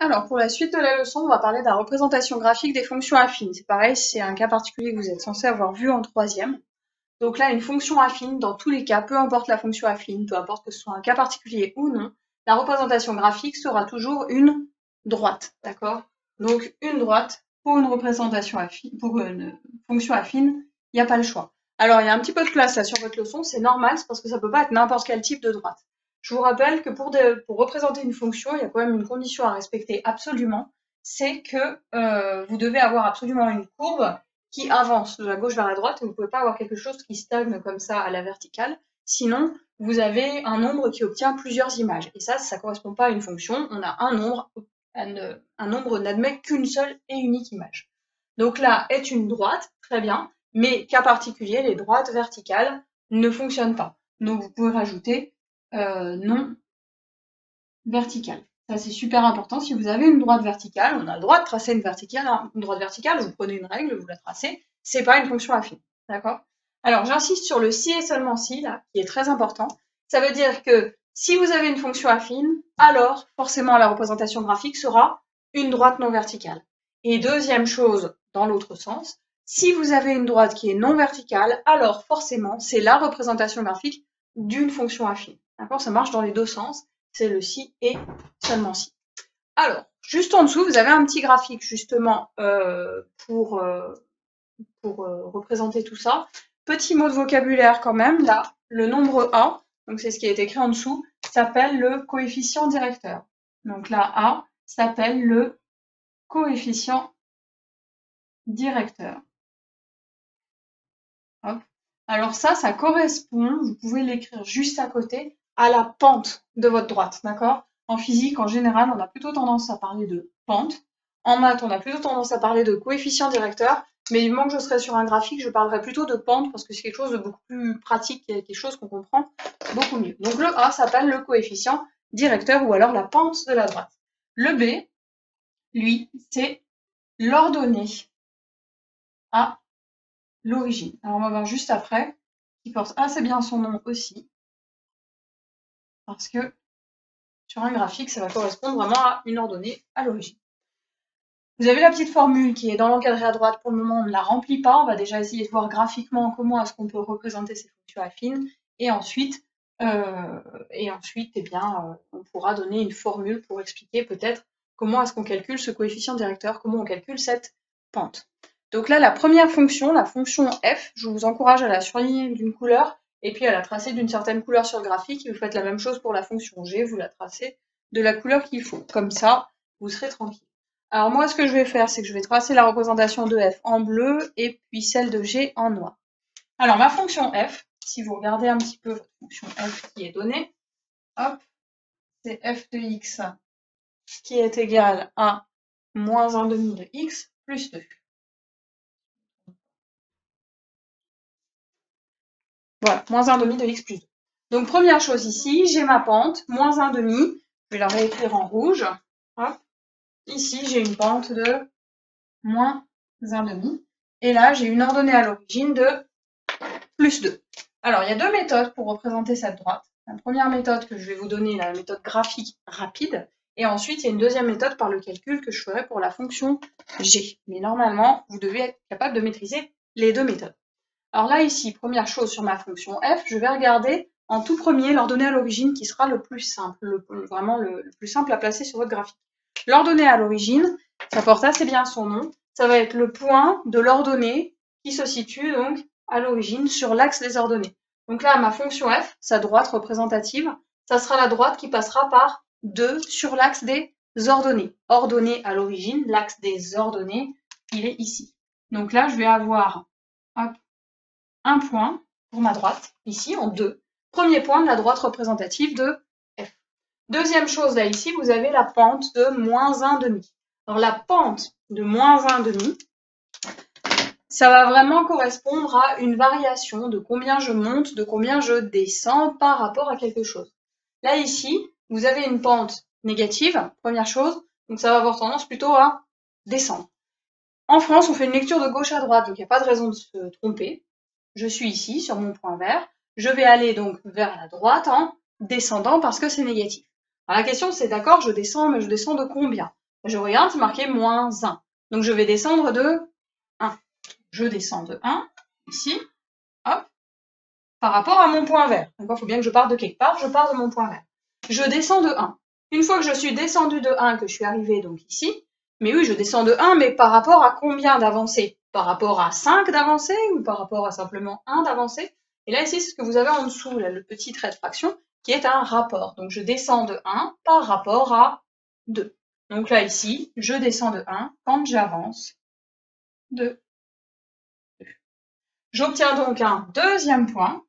Alors, pour la suite de la leçon, on va parler de la représentation graphique des fonctions affines. C'est pareil, c'est un cas particulier que vous êtes censé avoir vu en troisième. Donc là, une fonction affine, dans tous les cas, peu importe la fonction affine, peu importe que ce soit un cas particulier ou non, la représentation graphique sera toujours une droite, d'accord? Donc, une droite pour une représentation affine, pour une fonction affine, il n'y a pas le choix. Alors, il y a un petit peu de place là sur votre leçon, c'est normal, c'est parce que ça peut pas être n'importe quel type de droite. Je vous rappelle que pour représenter une fonction, il y a quand même une condition à respecter absolument, c'est que vous devez avoir absolument une courbe qui avance de la gauche vers la droite, et vous ne pouvez pas avoir quelque chose qui stagne comme ça à la verticale, sinon vous avez un nombre qui obtient plusieurs images. Et ça ne correspond pas à une fonction, on a un nombre n'admet qu'une seule et unique image. Donc là est une droite, très bien, mais cas particulier, les droites verticales ne fonctionnent pas. Donc vous pouvez rajouter non verticale. Ça, c'est super important. Si vous avez une droite verticale, on a le droit de tracer une droite verticale, vous prenez une règle, vous la tracez, c'est pas une fonction affine. D'accord? Alors, j'insiste sur le si et seulement si, là, qui est très important. Ça veut dire que si vous avez une fonction affine, alors, forcément, la représentation graphique sera une droite non verticale. Et deuxième chose, dans l'autre sens, si vous avez une droite qui est non verticale, alors, forcément, c'est la représentation graphique d'une fonction affine. D'accord? Ça marche dans les deux sens. C'est le si et seulement si. Alors, juste en dessous, vous avez un petit graphique justement pour représenter tout ça. Petit mot de vocabulaire quand même, là, le nombre A, donc c'est ce qui est écrit en dessous, s'appelle le coefficient directeur. Donc là, A s'appelle le coefficient directeur. Hop. Alors ça correspond, vous pouvez l'écrire juste à côté, à la pente de votre droite, d'accord? En physique, en général, on a plutôt tendance à parler de pente. En maths, on a plutôt tendance à parler de coefficient directeur. Mais du moment que je serai sur un graphique, je parlerai plutôt de pente parce que c'est quelque chose de beaucoup plus pratique et quelque chose qu'on comprend beaucoup mieux. Donc le A s'appelle le coefficient directeur ou alors la pente de la droite. Le B, lui, c'est l'ordonnée à l'origine. Alors on va voir juste après, qui porte assez bien son nom aussi, parce que sur un graphique, ça va correspondre vraiment à une ordonnée à l'origine. Vous avez la petite formule qui est dans l'encadré à droite, pour le moment on ne la remplit pas, on va déjà essayer de voir graphiquement comment est-ce qu'on peut représenter ces fonctions affines, et ensuite, eh bien, on pourra donner une formule pour expliquer peut-être comment est-ce qu'on calcule ce coefficient directeur, comment on calcule cette pente. Donc là, la première fonction, la fonction f, je vous encourage à la surligner d'une couleur, et puis à la tracer d'une certaine couleur sur le graphique, et vous faites la même chose pour la fonction g, vous la tracez de la couleur qu'il faut. Comme ça, vous serez tranquille. Alors moi, ce que je vais faire, c'est que je vais tracer la représentation de f en bleu et puis celle de g en noir. Alors ma fonction f, si vous regardez un petit peu votre fonction f qui est donnée, hop, c'est f de x qui est égal à moins 1/2 de x plus 2. Voilà, moins 1/2 de x plus 2. Donc première chose ici, j'ai ma pente, moins 1/2, je vais la réécrire en rouge. Hop. Ici, j'ai une pente de moins 1/2. Et là, j'ai une ordonnée à l'origine de plus 2. Alors, il y a deux méthodes pour représenter cette droite. La première méthode que je vais vous donner, la méthode graphique rapide. Et ensuite, il y a une deuxième méthode par le calcul que je ferai pour la fonction g. Mais normalement, vous devez être capable de maîtriser les deux méthodes. Alors là, ici, première chose sur ma fonction f, je vais regarder en tout premier l'ordonnée à l'origine qui sera le plus simple, vraiment le plus simple à placer sur votre graphique. L'ordonnée à l'origine, ça porte assez bien son nom, ça va être le point de l'ordonnée qui se situe donc à l'origine sur l'axe des ordonnées. Donc là, ma fonction f, sa droite représentative, ça sera la droite qui passera par 2 sur l'axe des ordonnées. Ordonnée à l'origine, l'axe des ordonnées, il est ici. Donc là, je vais avoir hop, un point pour ma droite, ici en 2. Premier point de la droite représentative de f. Deuxième chose, là, ici, vous avez la pente de moins 1/2. Alors la pente de moins 1/2, ça va vraiment correspondre à une variation de combien je monte, de combien je descends par rapport à quelque chose. Là, ici, vous avez une pente négative, première chose, donc ça va avoir tendance plutôt à descendre. En France, on fait une lecture de gauche à droite, donc il n'y a pas de raison de se tromper. Je suis ici, sur mon point vert. Je vais aller donc vers la droite en descendant parce que c'est négatif. Alors la question, c'est d'accord, je descends, mais je descends de combien? Je regarde, c'est marqué moins 1. Donc je vais descendre de 1. Je descends de 1, ici, hop, par rapport à mon point vert. D'accord, il faut bien que je parte de quelque part, je pars de mon point vert. Je descends de 1. Une fois que je suis descendu de 1, que je suis arrivée donc ici, mais oui, je descends de 1, mais par rapport à combien d'avancées? Par rapport à 5 d'avancées ou par rapport à simplement 1 d'avancée? Et là, ici, c'est ce que vous avez en dessous, là, le petit trait de fraction, qui est un rapport. Donc, je descends de 1 par rapport à 2. Donc là, ici, je descends de 1 quand j'avance de 2. J'obtiens donc un deuxième point,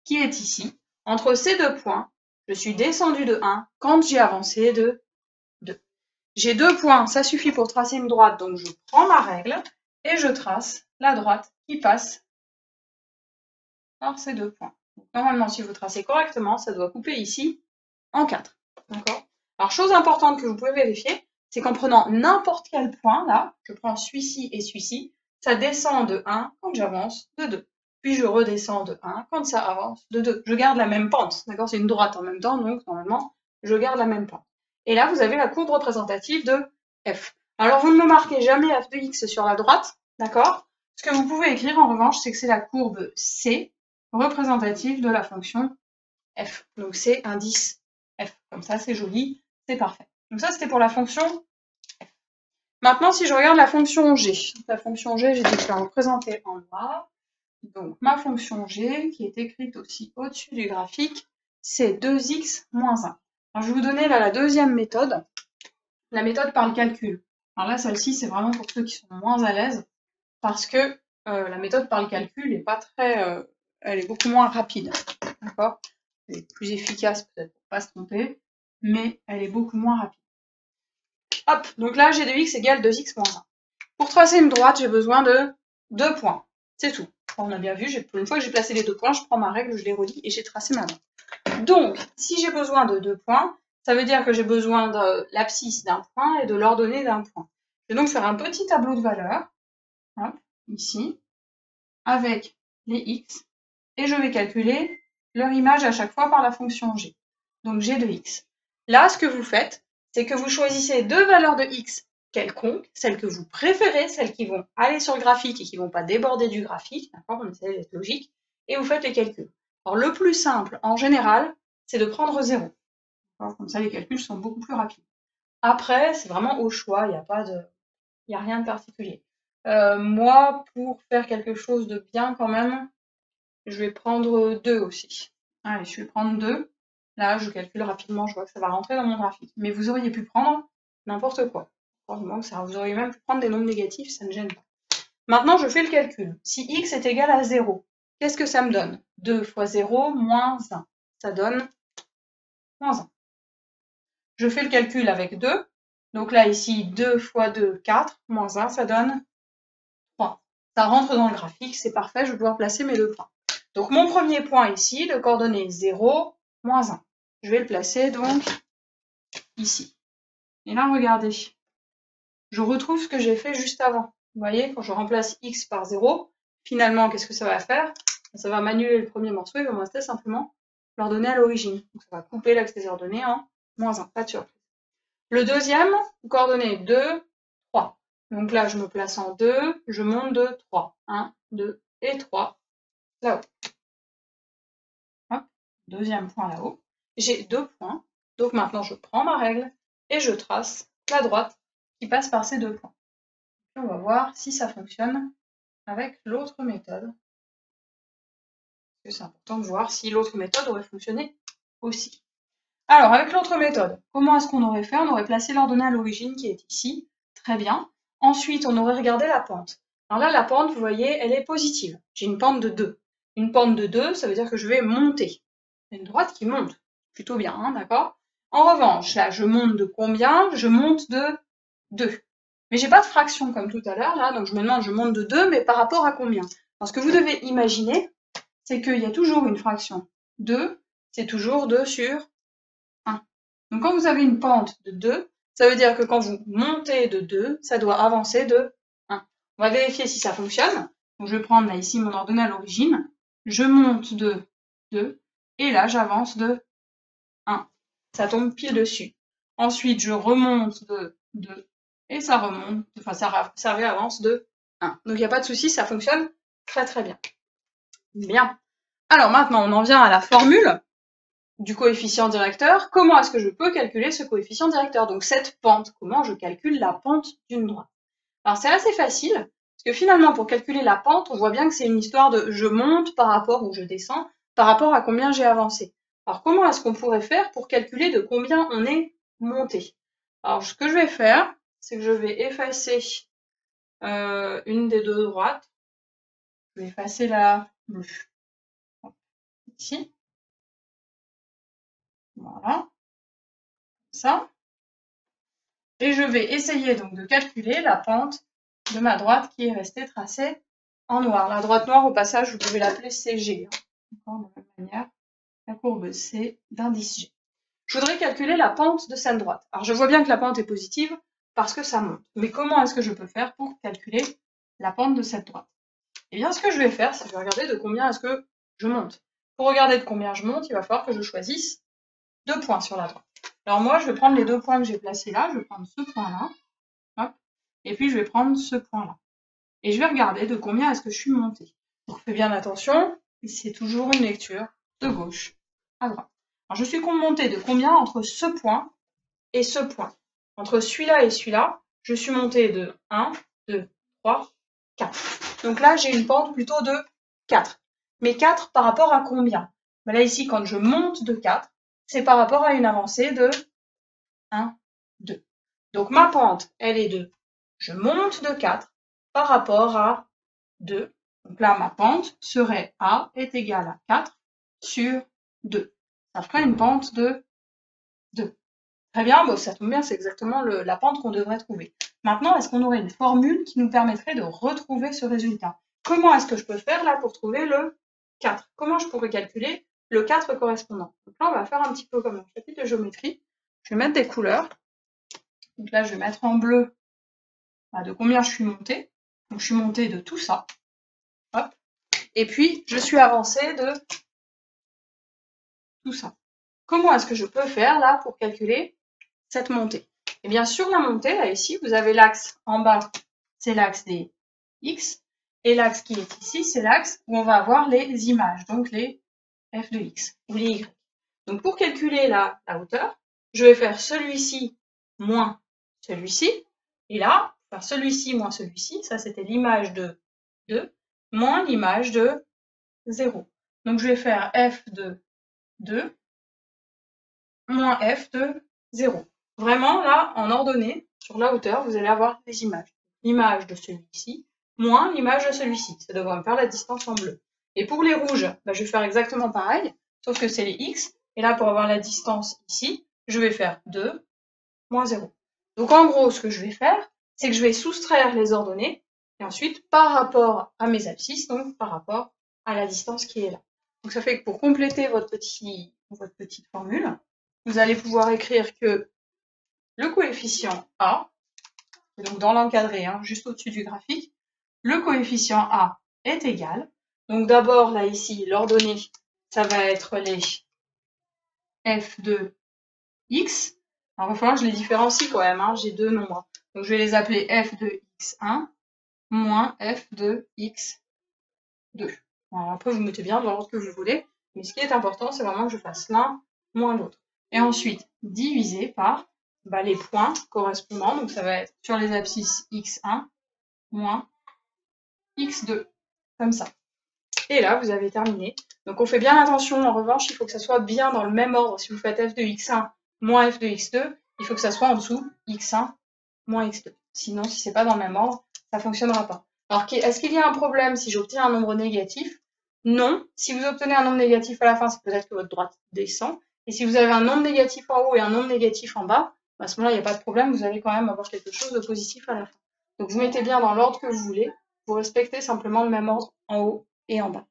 qui est ici. Entre ces deux points, je suis descendu de 1 quand j'ai avancé de 2. J'ai 2 points, ça suffit pour tracer une droite, donc je prends ma règle et je trace la droite qui passe par ces 2 points. Donc, normalement, si vous tracez correctement, ça doit couper ici en 4. D'accord ? Alors, chose importante que vous pouvez vérifier, c'est qu'en prenant n'importe quel point, là, je prends celui-ci et celui-ci, ça descend de 1 quand j'avance de 2. Puis je redescends de 1 quand ça avance de 2. Je garde la même pente, d'accord? C'est une droite en même temps, donc normalement, je garde la même pente. Et là, vous avez la courbe représentative de f. Alors, vous ne me marquez jamais f de x sur la droite, d'accord? Ce que vous pouvez écrire, en revanche, c'est que c'est la courbe c représentative de la fonction f. Donc, c'est indice f. Comme ça, c'est joli, c'est parfait. Donc ça, c'était pour la fonction f. Maintenant, si je regarde la fonction g, la fonction g, j'ai dit que je la représentais en noir. Donc, ma fonction g, qui est écrite aussi au-dessus du graphique, c'est 2x moins 1. Alors, je vais vous donner là la deuxième méthode, la méthode par le calcul. Alors là, celle-ci, c'est vraiment pour ceux qui sont moins à l'aise, parce que la méthode par le calcul n'est pas très... elle est beaucoup moins rapide, d'accord? Elle est plus efficace peut-être pour ne pas se tromper, mais elle est beaucoup moins rapide. Hop, donc là, g de x égale 2x moins 1. Pour tracer une droite, j'ai besoin de 2 points. C'est tout. On a bien vu, une fois que j'ai placé les 2 points, je prends ma règle, je les relie et j'ai tracé ma droite. Donc, si j'ai besoin de 2 points, ça veut dire que j'ai besoin de l'abscisse d'un point et de l'ordonnée d'un point. Je vais donc faire un petit tableau de valeurs, hop, ici, avec les x, et je vais calculer leur image à chaque fois par la fonction g. Donc g de x. Là, ce que vous faites, c'est que vous choisissez 2 valeurs de x quelconques, celles que vous préférez, celles qui vont aller sur le graphique et qui ne vont pas déborder du graphique, d'accord, on essaie d'être logique, et vous faites les calculs. Alors le plus simple, en général, c'est de prendre 0. Comme ça, les calculs sont beaucoup plus rapides. Après, c'est vraiment au choix, il n'y a rien de particulier. Moi, pour faire quelque chose de bien quand même, je vais prendre 2 aussi. Allez, je vais prendre 2. Là, je calcule rapidement, je vois que ça va rentrer dans mon graphique. Mais vous auriez pu prendre n'importe quoi. Vous auriez même pu prendre des nombres négatifs, ça ne gêne pas. Maintenant, je fais le calcul. Si x est égal à 0, qu'est-ce que ça me donne? 2 fois 0 moins 1. Ça donne moins 1. Je fais le calcul avec 2. Donc là, ici, 2 fois 2, 4, moins 1, ça donne 3. Ça rentre dans le graphique, c'est parfait, je vais pouvoir placer mes 2 points. Donc mon premier point ici, de coordonnées 0, moins 1. Je vais le placer donc ici. Et là, regardez, je retrouve ce que j'ai fait juste avant. Vous voyez, quand je remplace x par 0, finalement, qu'est-ce que ça va faire? Ça va m'annuler le premier morceau, il va me rester simplement l'ordonnée à l'origine. Donc ça va couper l'axe des ordonnées en moins 1, pas de surprise. Le deuxième, coordonnée 2, 3. Donc là, je me place en 2, je monte de 3. 1, 2 et 3, là-haut. Hop, deuxième point là-haut. J'ai 2 points, donc maintenant je prends ma règle et je trace la droite qui passe par ces 2 points. Et on va voir si ça fonctionne avec l'autre méthode. C'est important de voir si l'autre méthode aurait fonctionné aussi. Alors, avec l'autre méthode, comment est-ce qu'on aurait fait? On aurait placé l'ordonnée à l'origine qui est ici. Très bien. Ensuite, on aurait regardé la pente. Alors là, la pente, vous voyez, elle est positive. J'ai une pente de 2. Une pente de 2, ça veut dire que je vais monter. C'est une droite qui monte. Plutôt bien, hein, d'accord? En revanche, là, je monte de combien? Je monte de 2. Mais j'ai pas de fraction comme tout à l'heure, là, donc je me demande, je monte de 2, mais par rapport à combien? Alors, ce que vous devez imaginer, c'est qu'il y a toujours une fraction. 2, c'est toujours 2 sur 1. Donc quand vous avez une pente de 2, ça veut dire que quand vous montez de 2, ça doit avancer de 1. On va vérifier si ça fonctionne. Donc je vais prendre là ici mon ordonnée à l'origine. Je monte de 2 et là j'avance de 1. Ça tombe pile dessus. Ensuite, je remonte de 2 et ça remonte, enfin ça réavance de 1. Donc il n'y a pas de souci, ça fonctionne très très bien. Bien. Alors maintenant, on en vient à la formule du coefficient directeur. Comment est-ce que je peux calculer ce coefficient directeur? Donc cette pente, comment je calcule la pente d'une droite? Alors c'est assez facile, parce que finalement pour calculer la pente, on voit bien que c'est une histoire de je monte par rapport ou je descends par rapport à combien j'ai avancé. Alors comment est-ce qu'on pourrait faire pour calculer de combien on est monté? Alors ce que je vais faire, c'est que je vais effacer une des deux droites. Je vais effacer la bleue. Ici. Voilà. Ça. Et je vais essayer donc de calculer la pente de ma droite qui est restée tracée en noir. La droite noire, au passage, vous pouvez l'appeler CG. Encore de la même manière, la courbe C d'indice G. Je voudrais calculer la pente de cette droite. Alors je vois bien que la pente est positive parce que ça monte. Mais comment est-ce que je peux faire pour calculer la pente de cette droite? Eh bien, ce que je vais faire, c'est que je vais regarder de combien est-ce que je monte. Pour regarder de combien je monte, il va falloir que je choisisse 2 points sur la droite. Alors moi, je vais prendre les 2 points que j'ai placés là. Je vais prendre ce point-là. Hop. Et puis, je vais prendre ce point-là. Et je vais regarder de combien est-ce que je suis montée. Donc, faites bien attention. C'est toujours une lecture de gauche à droite. Alors, je suis montée de combien entre ce point et ce point? Entre celui-là et celui-là, je suis montée de 1, 2, 3, 4. Donc là, j'ai une pente plutôt de 4. Mais 4 par rapport à combien? Ben là, ici, quand je monte de 4, c'est par rapport à une avancée de 1, 2. Donc ma pente, elle est de, je monte de 4 par rapport à 2. Donc là, ma pente serait A est égale à 4 sur 2. Ça ferait une pente de 2. Très bien, bon, ça tombe bien, c'est exactement la pente qu'on devrait trouver. Maintenant, est-ce qu'on aurait une formule qui nous permettrait de retrouver ce résultat? Comment est-ce que je peux faire là pour trouver le 4? Comment je pourrais calculer le 4 correspondant? Donc là, on va faire un petit peu comme un chapitre de géométrie. Je vais mettre des couleurs. Donc là, je vais mettre en bleu de combien je suis montée. Donc je suis montée de tout ça. Hop. Et puis, je suis avancée de tout ça. Comment est-ce que je peux faire là pour calculer cette montée? Et bien sur la montée, là ici, vous avez l'axe en bas, c'est l'axe des X. Et l'axe qui est ici, c'est l'axe où on va avoir les images, donc les f de x ou les y. Donc pour calculer la hauteur, je vais faire celui-ci moins celui-ci. Et là, faire celui-ci moins celui-ci, ça c'était l'image de 2, moins l'image de 0. Donc je vais faire f de 2 moins f de 0. Vraiment, là, en ordonnée, sur la hauteur, vous allez avoir des images. L'image de celui-ci, moins l'image de celui-ci. Ça devrait me faire la distance en bleu. Et pour les rouges, bah, je vais faire exactement pareil, sauf que c'est les x. Et là, pour avoir la distance ici, je vais faire 2 moins 0. Donc en gros, ce que je vais faire, c'est que je vais soustraire les ordonnées, et ensuite, par rapport à mes abscisses, donc par rapport à la distance qui est là. Donc ça fait que pour compléter votre petite formule, vous allez pouvoir écrire que le coefficient A, et donc dans l'encadré, hein, juste au-dessus du graphique, le coefficient A est égal. Donc d'abord, là, ici, l'ordonnée, ça va être les f de x. Alors il va falloir que je les différencie quand même, hein, j'ai deux nombres. Donc je vais les appeler f de x1 moins f de x2. Alors, après, vous mettez bien dans l'ordre que vous voulez, mais ce qui est important, c'est vraiment que je fasse l'un moins l'autre. Et ensuite, diviser par les points correspondants. Donc ça va être sur les abscisses x1 moins x2, comme ça. Et là, vous avez terminé. Donc on fait bien attention, en revanche, il faut que ça soit bien dans le même ordre. Si vous faites f de x1 moins f de x2, il faut que ça soit en dessous x1 moins x2. Sinon, si c'est pas dans le même ordre, ça fonctionnera pas. Alors, est-ce qu'il y a un problème si j'obtiens un nombre négatif? Non. Si vous obtenez un nombre négatif à la fin, c'est peut-être que votre droite descend. Et si vous avez un nombre négatif en haut et un nombre négatif en bas, à ce moment-là, il n'y a pas de problème, vous allez quand même avoir quelque chose de positif à la fin. Donc vous mettez bien dans l'ordre que vous voulez, vous respectez simplement le même ordre en haut et en bas.